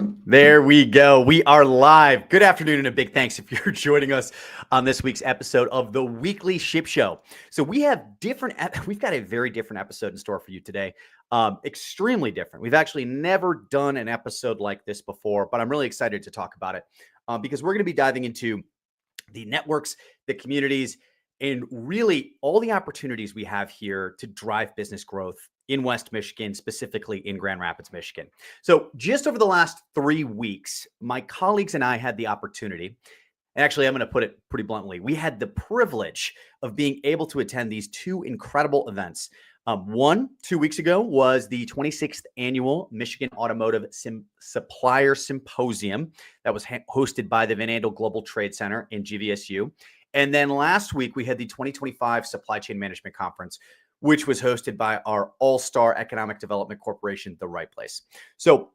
There we go. We are live. Good afternoon and a big thanks if you're joining us on this week's episode of the Weekly Ship Show. So we've got a very different episode in store for you today. Extremely different. We've actually never done an episode like this before, but I'm really excited to talk about it because we're going to be diving into the networks, the communities, and really all the opportunities we have here to drive business growth in West Michigan, specifically in Grand Rapids, Michigan. So just over the last 3 weeks, my colleagues and I had the opportunity, and actually I'm going to put it pretty bluntly, we had the privilege of being able to attend these two incredible events. One, 2 weeks ago, was the 26th annual Michigan Automotive Supplier Symposium that was hosted by the Van Andel Global Trade Center in GVSU. And then last week, we had the 2025 Supply Chain Management Conference, which was hosted by our all-star Economic Development Corporation, The Right Place. So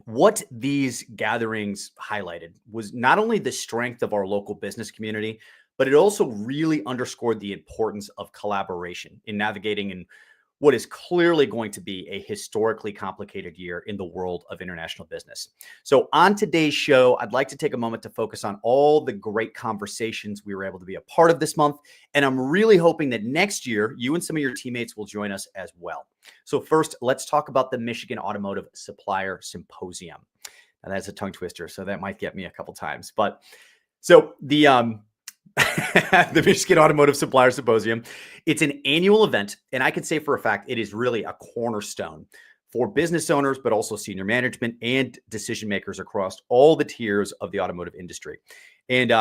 what these gatherings highlighted was not only the strength of our local business community, but it also really underscored the importance of collaboration in navigating in what is clearly going to be a historically complicated year in the world of international business. So on today's show, I'd like to take a moment to focus on all the great conversations we were able to be a part of this month. And I'm really hoping that next year, you and some of your teammates will join us as well. So first, let's talk about the Michigan Automotive Supplier Symposium. Now, that's a tongue twister, so that might get me a couple times. But so the Michigan Automotive Supplier Symposium. It's an annual event, and I can say for a fact it is really a cornerstone for business owners, but also senior management and decision makers across all the tiers of the automotive industry. And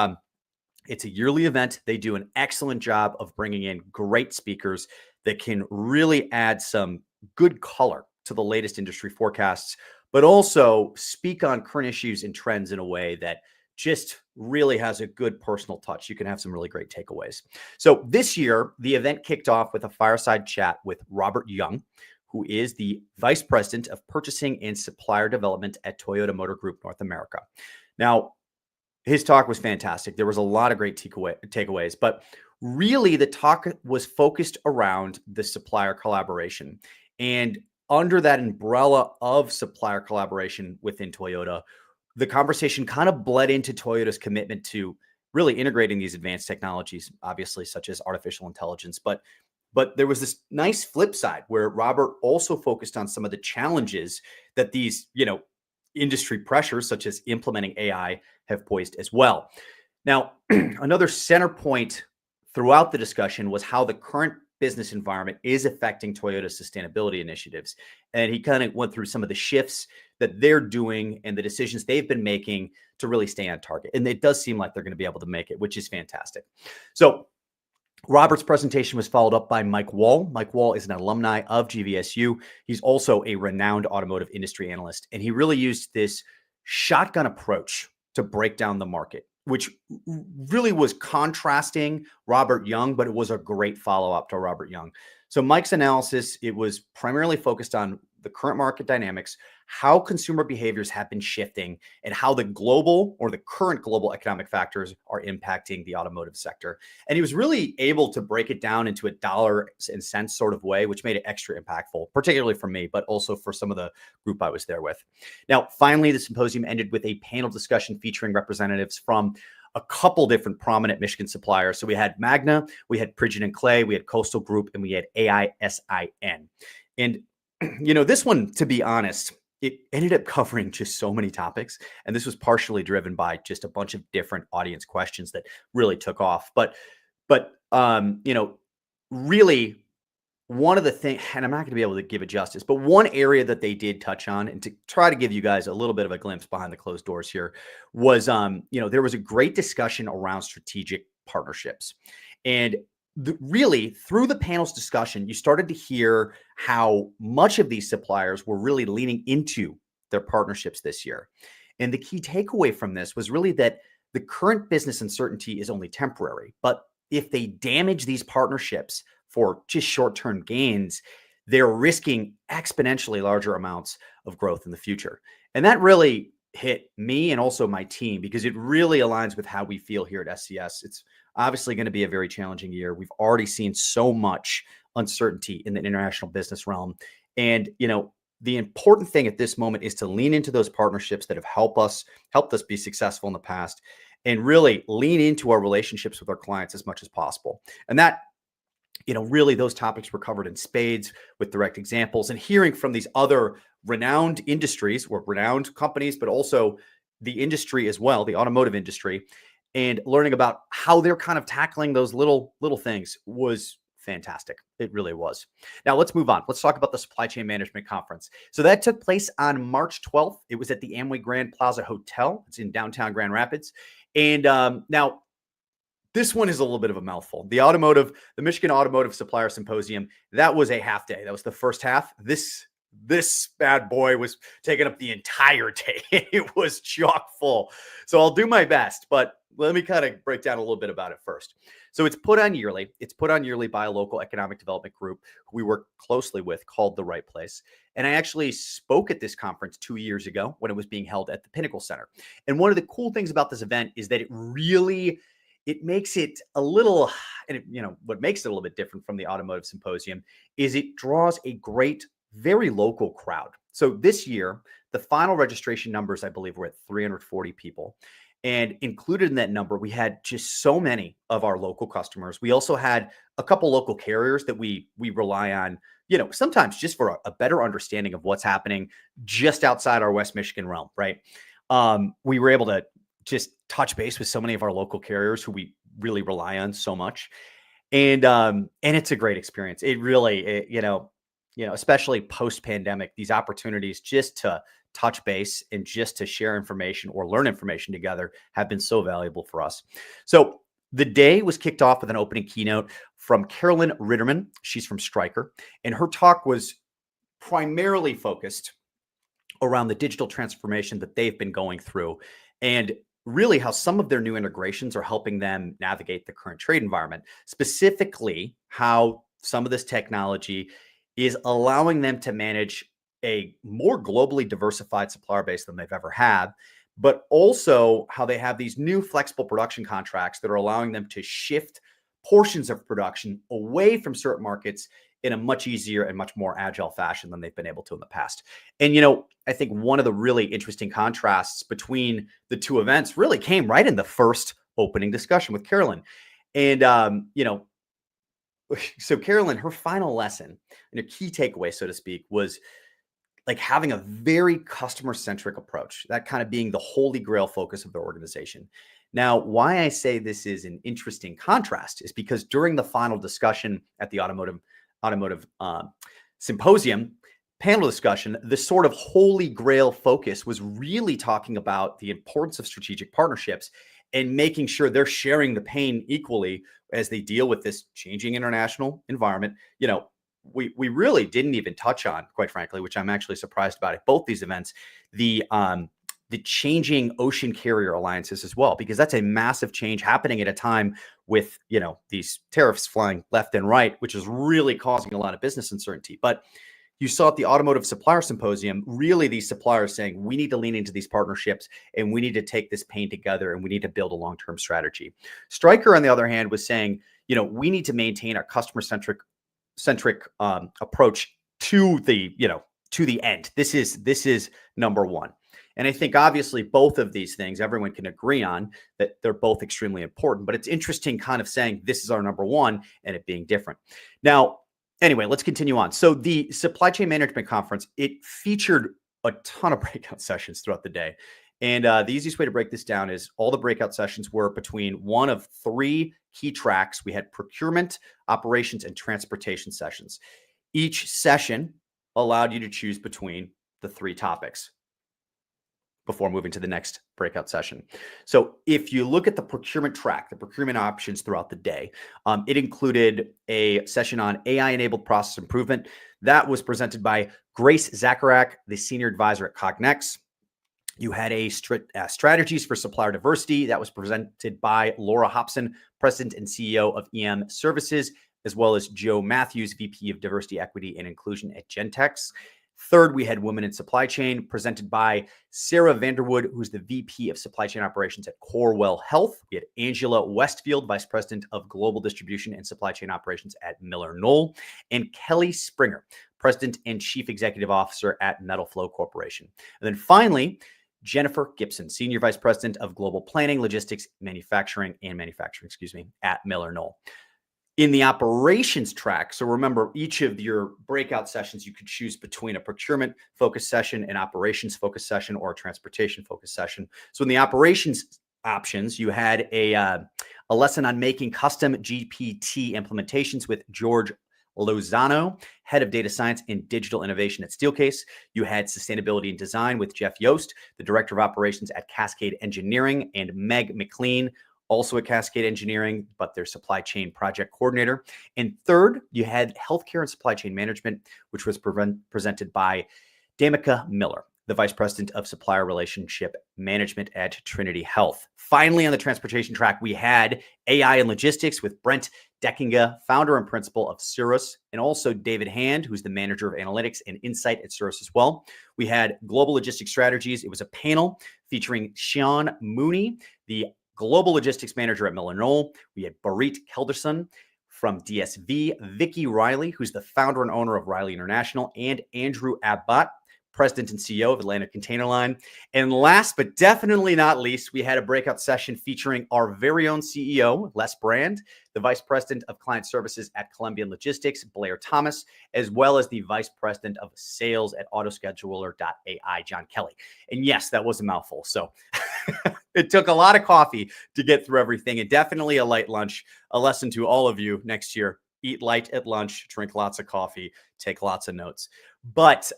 it's a yearly event. They do an excellent job of bringing in great speakers that can really add some good color to the latest industry forecasts, but also speak on current issues and trends in a way that just really has a good personal touch. You can have some really great takeaways. So this year, the event kicked off with a fireside chat with Robert Young, who is the Vice President of Purchasing and Supplier Development at Toyota Motor Group North America. Now, his talk was fantastic. There was a lot of great takeaways, but really the talk was focused around the supplier collaboration. And under that umbrella of supplier collaboration within Toyota, the conversation kind of bled into Toyota's commitment to really integrating these advanced technologies, obviously, such as artificial intelligence. But there was this nice flip side where Robert also focused on some of the challenges that these, industry pressures, such as implementing AI, have posed as well. Now, another center point throughout the discussion was how the current business environment is affecting Toyota's sustainability initiatives. And he kind of went through some of the shifts that they're doing and the decisions they've been making to really stay on target. And it does seem like they're going to be able to make it, which is fantastic. So Robert's presentation was followed up by Mike Wall. Mike Wall is an alumni of GVSU. He's also a renowned automotive industry analyst. And he really used this shotgun approach to break down the market, which really was contrasting Robert Young, but it was a great follow-up to Robert Young. So Mike's analysis, it was primarily focused on the current market dynamics, how consumer behaviors have been shifting, and how the current global economic factors are impacting the automotive sector. And he was really able to break it down into a dollars and cents sort of way, which made it extra impactful, particularly for me, but also for some of the group I was there with. Now, finally, the symposium ended with a panel discussion featuring representatives from a couple different prominent Michigan suppliers. So we had Magna, we had Pridgeon & Clay, we had Coastal Group, and we had AISIN. And, this one, to be honest, it ended up covering just so many topics. And this was partially driven by just a bunch of different audience questions that really took off. But really one of the things, and I'm not going to be able to give it justice, but one area that they did touch on, and to try to give you guys a little bit of a glimpse behind the closed doors here, was, there was a great discussion around strategic partnerships. And really, through the panel's discussion, you started to hear how much of these suppliers were really leaning into their partnerships this year. And the key takeaway from this was really that the current business uncertainty is only temporary, but if they damage these partnerships for just short-term gains, they're risking exponentially larger amounts of growth in the future. And that really hit me and also my team because it really aligns with how we feel here at SCS. It's obviously going to be a very challenging year. We've already seen so much uncertainty in the international business realm. And, the important thing at this moment is to lean into those partnerships that have helped us be successful in the past, and really lean into our relationships with our clients as much as possible. And that, really those topics were covered in spades with direct examples and hearing from these other renowned industries or renowned companies, but also the industry as well, the automotive industry, and learning about how they're kind of tackling those little things was fantastic. It really was. Now let's move on. Let's talk about the Supply Chain Management Conference. So that took place on March 12th. It was at the Amway Grand Plaza Hotel. It's in downtown Grand Rapids. And now this one is a little bit of a mouthful. The Michigan Automotive Supplier Symposium, that was a half day. That was the first half. This bad boy was taking up the entire day. It was chock full. So I'll do my best, but let me kind of break down a little bit about it first. So it's put on yearly. It's put on yearly by a local economic development group who we work closely with called The Right Place. And I actually spoke at this conference 2 years ago when it was being held at the Pinnacle Center. And one of the cool things about this event is that it makes it a little, and what makes it a little bit different from the Automotive Symposium is it draws a great, very local crowd. So this year, the final registration numbers, I believe, were at 340 people. And included in that number, we had just so many of our local customers. We also had a couple local carriers that we rely on, sometimes just for a better understanding of what's happening just outside our West Michigan realm, right? We were able to just touch base with so many of our local carriers who we really rely on so much. And it's a great experience. It really, especially post-pandemic, these opportunities just to touch base and just to share information or learn information together have been so valuable for us. So the day was kicked off with an opening keynote from Carolyn Ritterman. She's from Stryker, and her talk was primarily focused around the digital transformation that they've been going through and really how some of their new integrations are helping them navigate the current trade environment, specifically how some of this technology is allowing them to manage a more globally diversified supplier base than they've ever had, but also how they have these new flexible production contracts that are allowing them to shift portions of production away from certain markets in a much easier and much more agile fashion than they've been able to in the past. And, I think one of the really interesting contrasts between the two events really came right in the first opening discussion with Carolyn. And, so Carolyn, her final lesson and a key takeaway, so to speak, was like having a very customer-centric approach, that kind of being the holy grail focus of the organization. Now, why I say this is an interesting contrast is because during the final discussion at the automotive symposium panel discussion, the sort of holy grail focus was really talking about the importance of strategic partnerships and making sure they're sharing the pain equally as they deal with this changing international environment. We really didn't even touch on, quite frankly, which I'm actually surprised about at both these events, the changing ocean carrier alliances as well, because that's a massive change happening at a time with, these tariffs flying left and right, which is really causing a lot of business uncertainty. But you saw at the Automotive Supplier Symposium, really these suppliers saying, we need to lean into these partnerships and we need to take this pain together and we need to build a long-term strategy. Stryker, on the other hand, was saying, we need to maintain our customer-centric approach to the end. This is number one. And I think obviously both of these things, everyone can agree on that they're both extremely important, but it's interesting kind of saying this is our number one and it being different. Now, anyway, let's continue on. So the Supply Chain Management Conference, it featured a ton of breakout sessions throughout the day. And the easiest way to break this down is all the breakout sessions were between one of three key tracks. We had procurement, operations, and transportation sessions. Each session allowed you to choose between the three topics before moving to the next breakout session. So if you look at the procurement track, the procurement options throughout the day, it included a session on AI-enabled process improvement. That was presented by Grace Zacharak, the senior advisor at Cognex. You had a strategies for supplier diversity that was presented by Laura Hobson, president and CEO of EM Services, as well as Joe Matthews, VP of Diversity, Equity, and Inclusion at Gentex. Third, we had Women in Supply Chain presented by Sarah Vanderwood, who's the VP of Supply Chain Operations at Corewell Health. We had Angela Westfield, Vice President of Global Distribution and Supply Chain Operations at MillerKnoll, and Kelly Springer, President and Chief Executive Officer at Metal Flow Corporation. And then finally, Jennifer Gibson, Senior Vice President of Global Planning, Logistics, Manufacturing at MillerKnoll. In the operations track, so remember, each of your breakout sessions, you could choose between a procurement focus session, an operations focus session, or a transportation focus session. So in the operations options, you had a lesson on making custom GPT implementations with George Lozano, Head of Data Science and Digital Innovation at Steelcase. You had Sustainability and Design with Jeff Yost, the Director of Operations at Cascade Engineering, and Meg McLean, also at Cascade Engineering, but their supply chain project coordinator. And third, you had Healthcare and Supply Chain Management, which was presented by Damika Miller, the Vice President of Supplier Relationship Management at Trinity Health. Finally, on the transportation track, we had AI and Logistics with Brent Deckinga, founder and principal of Cirrus, and also David Hand, who's the manager of analytics and insight at Cirrus as well. We had Global Logistics Strategies. It was a panel featuring Sean Mooney, the Global Logistics Manager at MillerKnoll. We had Barit Kelderson from DSV, Vicky Riley, who's the founder and owner of Riley International, and Andrew Abbott, President and CEO of Atlantic Container Line. And last but definitely not least, we had a breakout session featuring our very own CEO, Les Brand, the Vice President of Client Services at Columbian Logistics, Blair Thomas, as well as the Vice President of Sales at Autoscheduler.ai, John Kelly. And yes, that was a mouthful. So it took a lot of coffee to get through everything, and definitely a light lunch. A lesson to all of you next year: eat light at lunch, drink lots of coffee, take lots of notes. But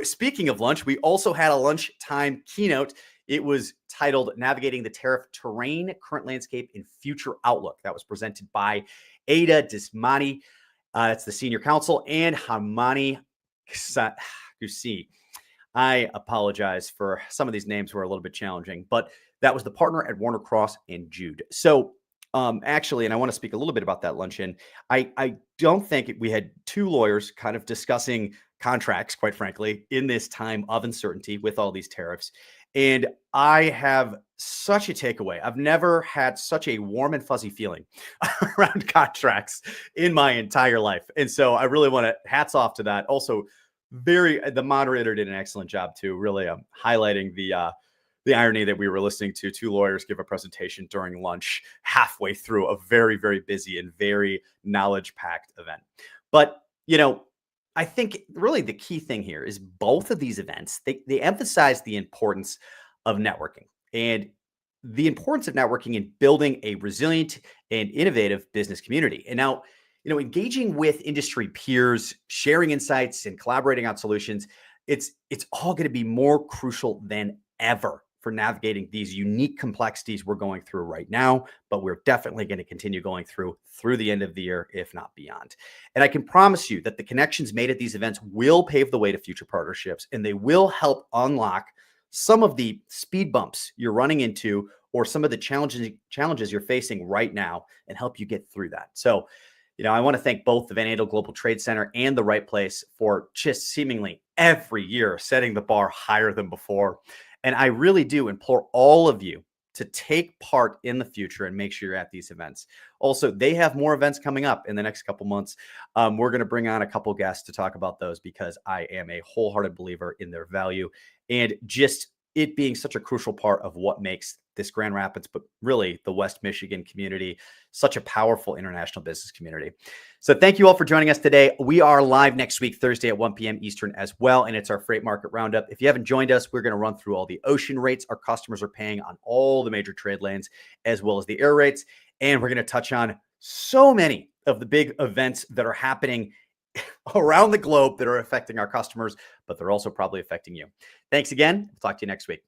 speaking of lunch, we also had a lunchtime keynote. It was titled Navigating the Tariff Terrain, Current Landscape and Future Outlook. That was presented by Ada Dismati. That's the Senior Counsel, and Hamani Gusi. I apologize for some of these names were a little bit challenging, but that was the partner at Warner Cross and Jude. So actually, and I want to speak a little bit about that luncheon. I don't think we had two lawyers kind of discussing contracts, quite frankly, in this time of uncertainty with all these tariffs. And I have such a takeaway. I've never had such a warm and fuzzy feeling around contracts in my entire life. And so I really want to hats off to that. Also, the moderator did an excellent job too, really highlighting the irony that we were listening to two lawyers give a presentation during lunch halfway through a very, very busy and very knowledge-packed event. But, I think really the key thing here is both of these events, they emphasize the importance of networking and the importance of networking in building a resilient and innovative business community. And now, engaging with industry peers, sharing insights and collaborating on solutions, it's all going to be more crucial than ever for navigating these unique complexities we're going through right now, but we're definitely going to continue going through the end of the year, if not beyond. And I can promise you that the connections made at these events will pave the way to future partnerships, and they will help unlock some of the speed bumps you're running into or some of the challenges you're facing right now and help you get through that. So, I want to thank both the Van Andel Global Trade Center and the Right Place for just seemingly every year setting the bar higher than before. And I really do implore all of you to take part in the future and make sure you're at these events. Also, they have more events coming up in the next couple months. We're going to bring on a couple guests to talk about those because I am a wholehearted believer in their value and just it being such a crucial part of what makes this Grand Rapids, but really the West Michigan community, such a powerful international business community. So thank you all for joining us today. We are live next week, Thursday at 1 p.m. Eastern as well, and it's our Freight Market Roundup. If you haven't joined us, we're going to run through all the ocean rates our customers are paying on all the major trade lanes, as well as the air rates, and we're going to touch on so many of the big events that are happening around the globe that are affecting our customers, but they're also probably affecting you. Thanks again. We'll talk to you next week.